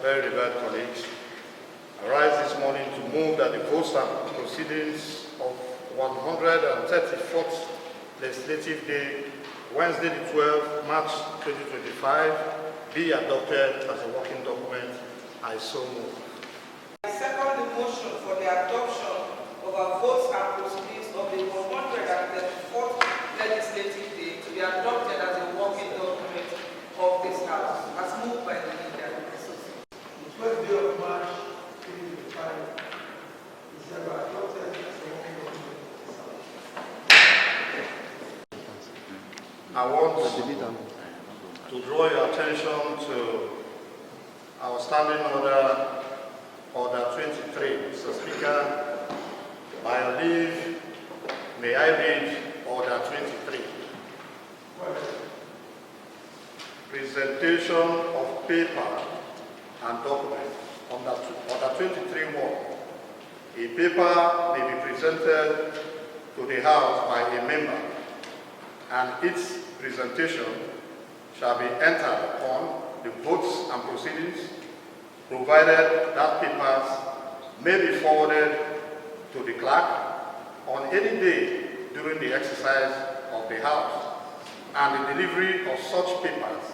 Very revered colleagues, I rise this morning to move that the votes and proceedings of 134th Legislative Day, Wednesday the 12th March 2025, be adopted as a working document. I so move. I second the motion for the adoption of our votes and proceedings of the 134th Legislative Day to be adopted as a working document of this House, as moved by the leader. The 12th day of March 2025 is ever adopted as a working document of this House. I want to draw your attention to our standing order 23. Mr. Speaker, by your leave, may I read order 23. Presentation of paper and documents. Under order 23.1, a paper may be presented to the House by a member, and its presentation shall be entered upon the votes and proceedings, provided that papers may be forwarded to the clerk on any day during the exercise of the House, and the delivery of such papers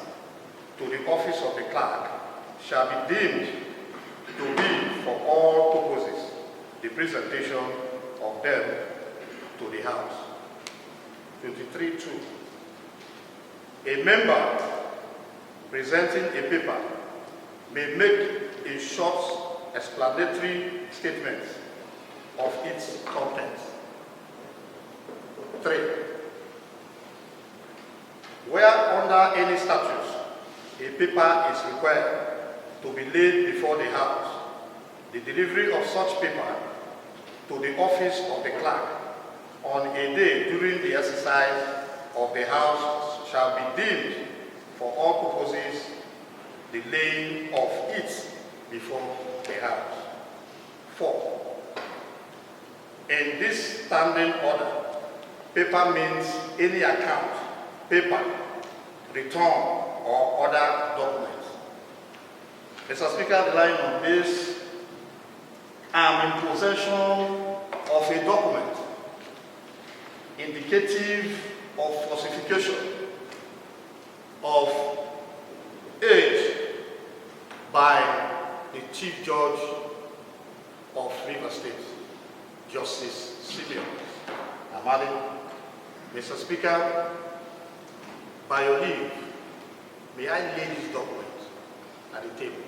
to the office of the clerk shall be deemed to be for all purposes the presentation of them to the House. 23.2. A member presenting a paper may make a short explanatory statement of its contents. 3. Where under any statute a paper is required to be laid before the House, the delivery of such paper to the office of the clerk on a day during the exercise of the House shall be deemed for all purposes the laying of it before the House. 4. In this standing order, paper means any account, paper, return, or other documents. Mr. Speaker, relying on this, I am in possession of a document indicative of falsification of age by the Chief Judge of Rivers State, Justice Simeon, Amadi. Mr. Speaker, by your leave, may I lay this document at the table?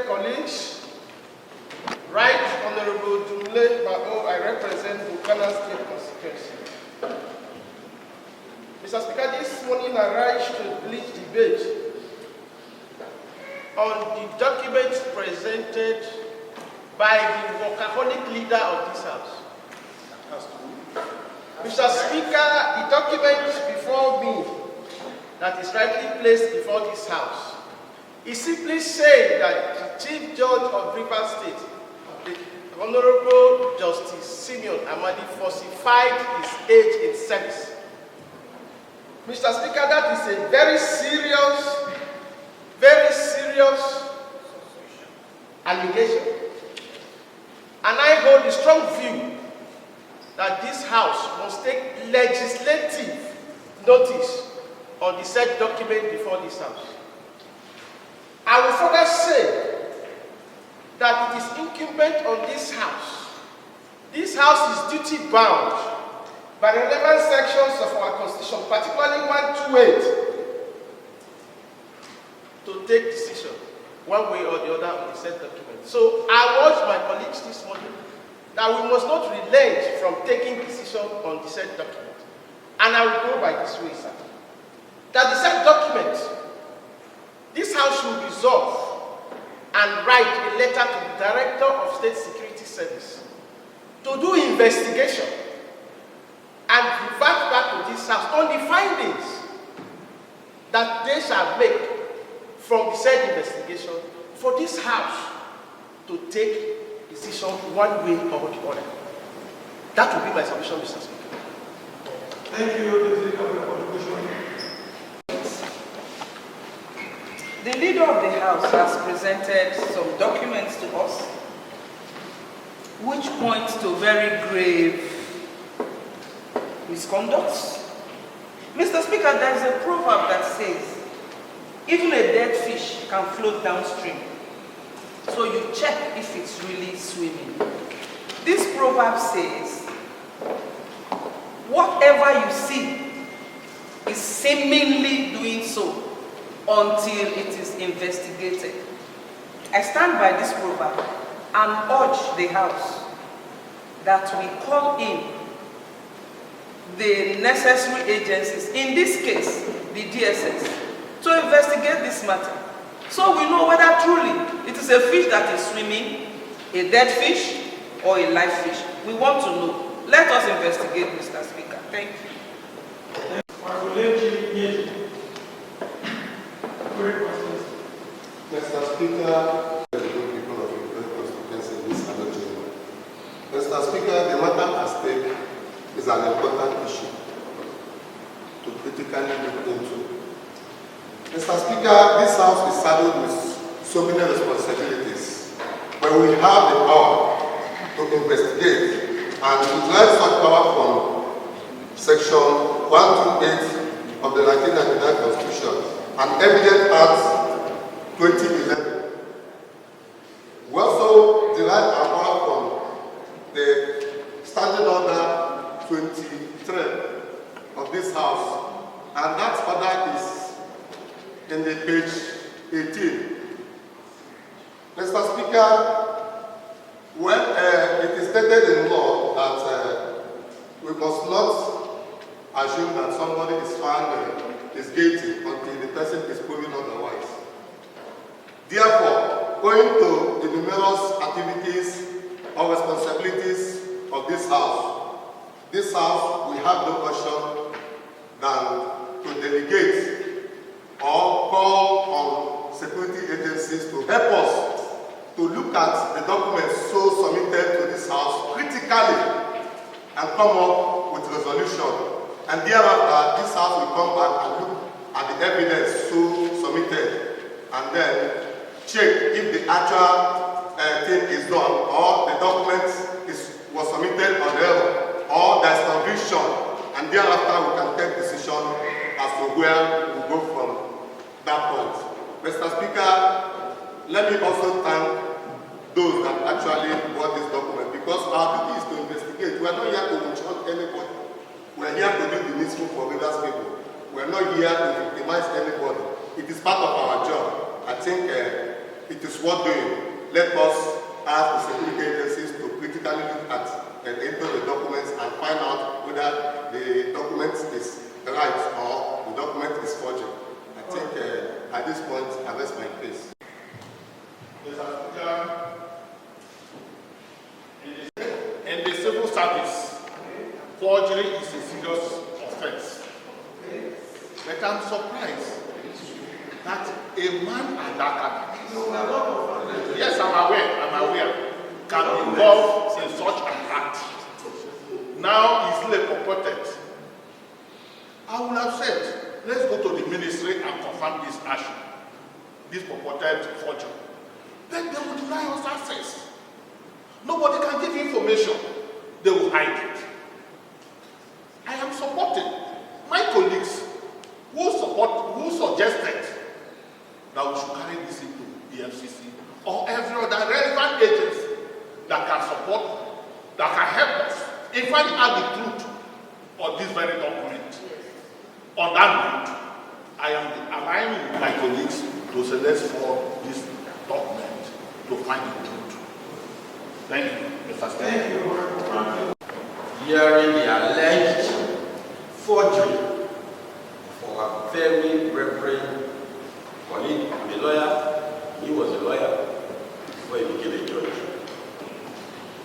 Colleagues, Right Honorable Dumle Mao, I represent Buchanan State constituency. Mr. Speaker, this morning I rise to lead debate on the documents presented by the workaholic leader of this House. Mr. Speaker, the document before me that is rightly placed before this House is simply saying that the Chief Judge of Rivers State, the Honorable Justice Simeon Amadi, falsified his age in service. Mr. Speaker, that is a very serious allegation. And I hold a strong view that this House must take legislative notice on the said document before this House. I will further say that it is incumbent on this House. This House is duty bound by the relevant sections of our Constitution, particularly 128, to take decision one way or the other on the said document. So I urge my colleagues this morning that we must not relent from taking decision on the said document. And I will go by this way, sir. That the said document, this House should resolve and write a letter to the Director of State Security Service to do investigation and revert back to this House on the findings that they shall make from the said investigation for this House to take decision one way or the other. That will be my submission, Mr. Speaker. Thank you, Deputy Governor, for the question. The leader of the House has presented some documents to us which point to very grave misconduct. Mr. Speaker, there is a proverb that says, even a dead fish can float downstream. So you check if it's really swimming. This proverb says, whatever you see is seemingly doing so until it is investigated. I stand by this proverb and urge the House that we call in the necessary agencies, in this case, the DSS, to investigate this matter. So we know whether truly it is a fish that is swimming, a dead fish, or a live fish. We want to know. Let us investigate, Mr. Speaker. Thank you. Mr. Speaker, the good people of the constituency in this other chamber. Mr. Speaker, the matter at stake is an important issue to critically look into. Mr. Speaker, this House is saddled with so many responsibilities, but we have the power to investigate and utilize such power from Section 128 of the 1999 Constitution and Evidence Act 2011. We also derive our power from the Standing Order 23 of this House, and that order is in the page 18. Mr. Speaker, when it is stated in law that we must not assume that somebody is found is guilty until the person is proven otherwise. Therefore, going to the numerous activities or responsibilities this house. This house, we have no option than to delegate or call on security agencies to help us to look at the documents so submitted to this house critically and come up with resolution. And thereafter, this house will come back and look at the evidence so submitted and then check if the actual thing is done or the document was submitted on error or there's conviction, and thereafter we can take decision as to where we go from that point. Mr. Speaker, let me also thank those that actually brought this document, because our duty is to investigate. We are not here to witch hunt anybody. We are here to do the needful for Rivers people. We are not here to victimize anybody. It is part of our job. I think it is worth doing. Let us ask the security agencies to critically look at and enter the documents and find out whether the document is right or the document is forged. I think at this point, I rest my case. In the civil service, forgery is a serious offense. But I'm surprised that a man at that yes, I'm aware, can be involved in such an act. Now easily purported. I would have said, let's go to the ministry and confirm this action, this purported forgery. Then they will deny us access. Nobody can give information. They will hide it. I am supporting my colleagues who suggested that we should carry this into the FCC or every other relevant agency that can support, that can help us in finding out the truth of this very document. On that note, I am aligning with my colleagues to say let's follow this document to find the truth. Thank you, Mr. Speaker. Thank you. Hearing the alleged forgery for a very reverend colleague, a lawyer. He was a lawyer before he became a judge.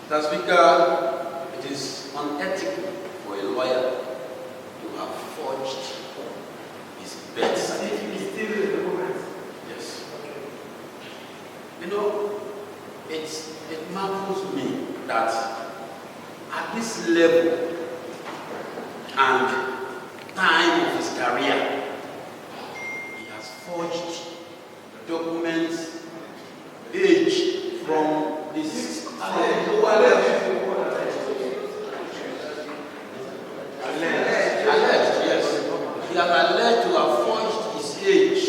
Mr. Speaker, it is unethical for a lawyer to have forged his birth certificate. Yes. You know, it marvels me that at this level and time of his career, he has forged documents, age from this. Alleged, yes. He has alleged to have forged his age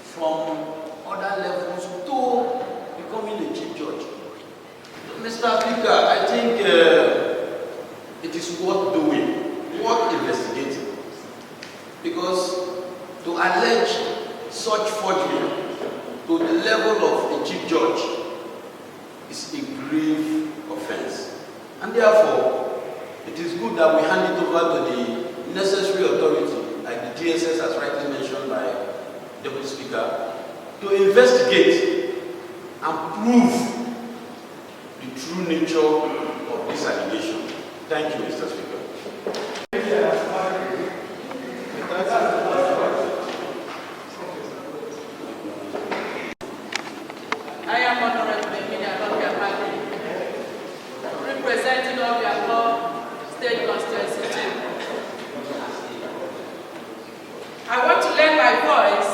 from other levels to becoming a chief judge. Mr. Speaker, I think it is worth doing, worth investigating, because to allege such forgery to the level of a chief judge is a grave offense. And therefore, it is good that we hand it over to the necessary authority, like the DSS as rightly mentioned by Deputy Speaker, to investigate and prove the true nature of this allegation. Thank you, Mr. Speaker. I am Honorable Amadi, representing all your state constituency. I want to lend my voice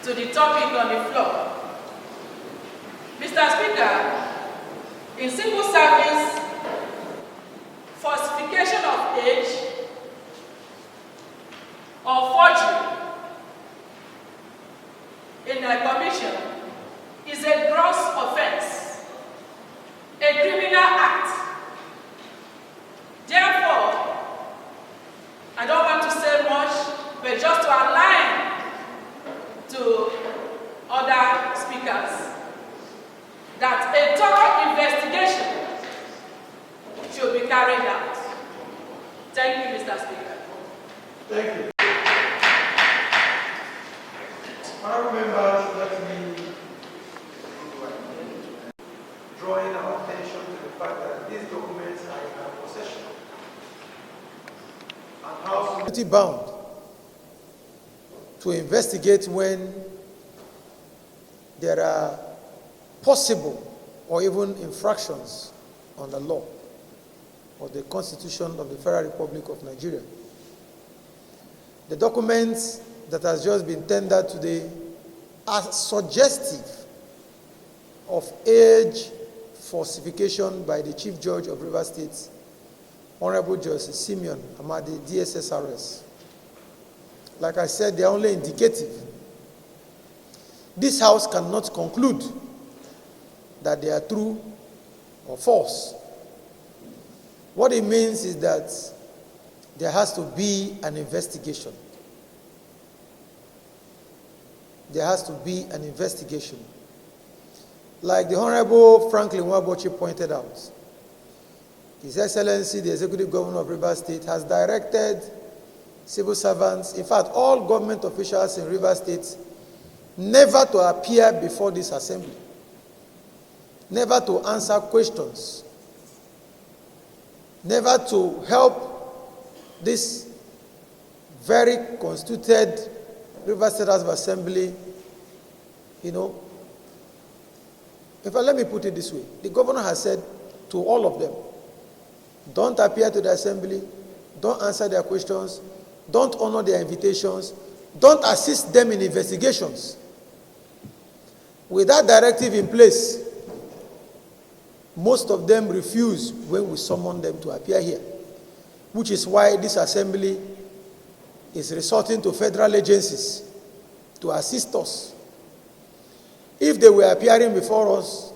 to the topic on the floor. Mr. Speaker, in civil service, falsification of age or forgery in a commission is a gross offense, a criminal act. Therefore, I don't want to say much, but just to align to other speakers, that a thorough investigation should be carried out. Thank you, Mr. Speaker. Thank you. bound to investigate when there are possible or even infractions on the law or the Constitution of the Federal Republic of Nigeria. The documents that has just been tendered today are suggestive of age falsification by the Chief Judge of Rivers State, Honorable Justice Simeon, Amadi, DSS arrest. Like I said, they are only indicative. This House cannot conclude that they are true or false. What it means is that there has to be an investigation. There has to be an investigation. Like the Honorable Franklin Wabochi pointed out, His Excellency, the Executive Governor of Rivers State, has directed civil servants, in fact, all government officials in Rivers State, never to appear before this assembly, never to answer questions, never to help this very constituted Rivers State House of Assembly, In fact, let me put it this way. The governor has said to all of them, don't appear to the assembly, don't answer their questions, don't honor their invitations, don't assist them in investigations. With that directive in place, most of them refuse when we summon them to appear here, which is why this assembly is resorting to federal agencies to assist us. If they were appearing before us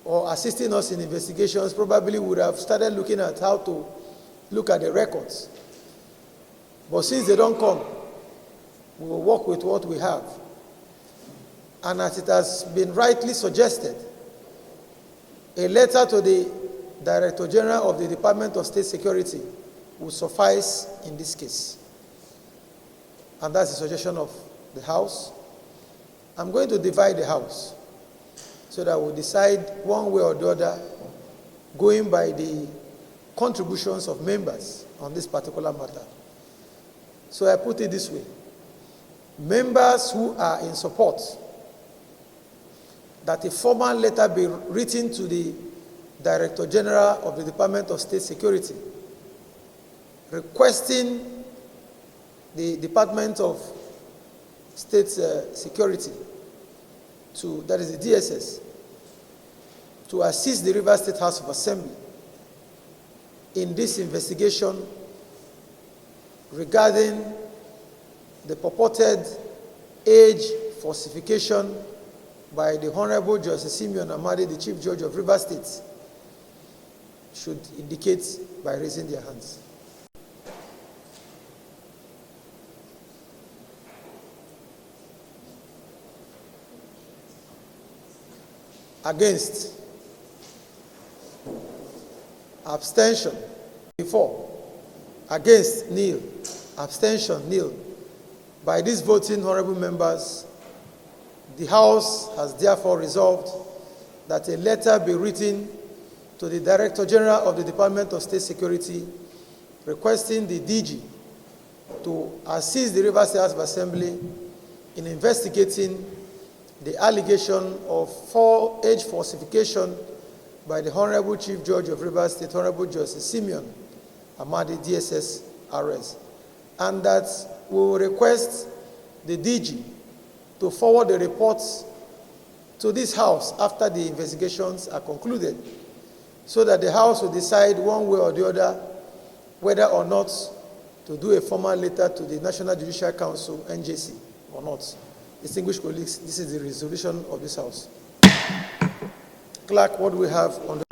or assisting us in investigations, probably we would have started looking at how to look at the records. But since they don't come, we will work with what we have. And as it has been rightly suggested, a letter to the Director General of the Department of State Security will suffice in this case. And that's the suggestion of the House. I'm going to divide the House so that we'll decide one way or the other, going by the contributions of members on this particular matter. So I put it this way. Members who are in support that a formal letter be written to the Director General of the Department of State Security requesting the Department of State Security, that is the DSS, to assist the Rivers State House of Assembly in this investigation regarding the purported age falsification by the Honorable Justice Simeon Amadi, the Chief Judge of Rivers State, should indicate by raising their hands. Against. Abstention. 4. Against, nil. Abstention, nil. By this voting, honorable members, the House has therefore resolved that a letter be written to the Director General of the Department of State Security requesting the DG to assist the Rivers State House of Assembly in investigating the allegation of age falsification by the Honorable Chief Judge of Rivers State, Honorable Justice Simeon Amadi, DSS arrest, and that we will request the DG to forward the reports to this House after the investigations are concluded, so that the House will decide one way or the other whether or not to do a formal letter to the National Judicial Council, NJC, or not. Distinguished colleagues, this is the resolution of this House. Clerk, what do we have on the...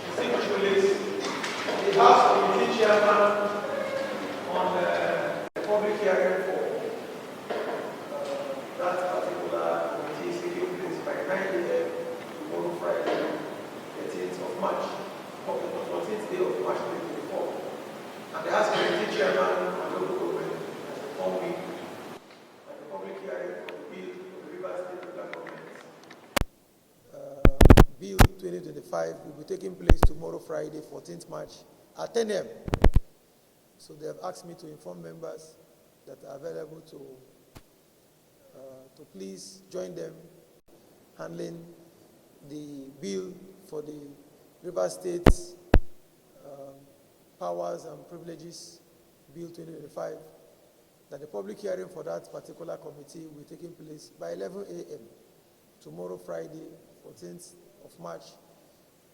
Distinguished colleagues, the House Committee Chairman on the public hearing for that particular committee is taking place by 9 a.m. tomorrow Friday, 13th of March, 14th day of March 2024. And the House Committee Chairman and local government has informed me that the public hearing for the bill 2025 will be taking place tomorrow, Friday, 14th March, at 10 a.m. So they have asked me to inform members that are available to please join them handling the bill for the River State's powers and privileges, Bill 2025, that the public hearing for that particular committee will be taking place by 11 a.m. tomorrow, Friday, 14th of March,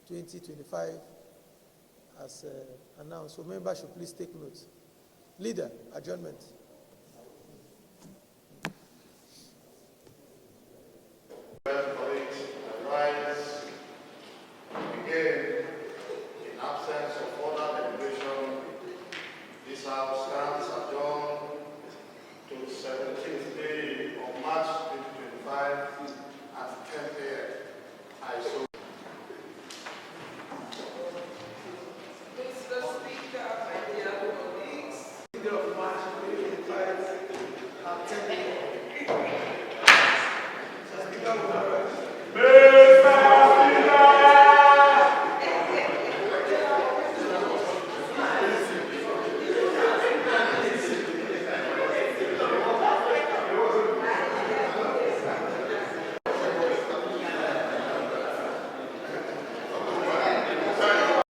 2025, as announced. So members should please take note. Leader, adjournment.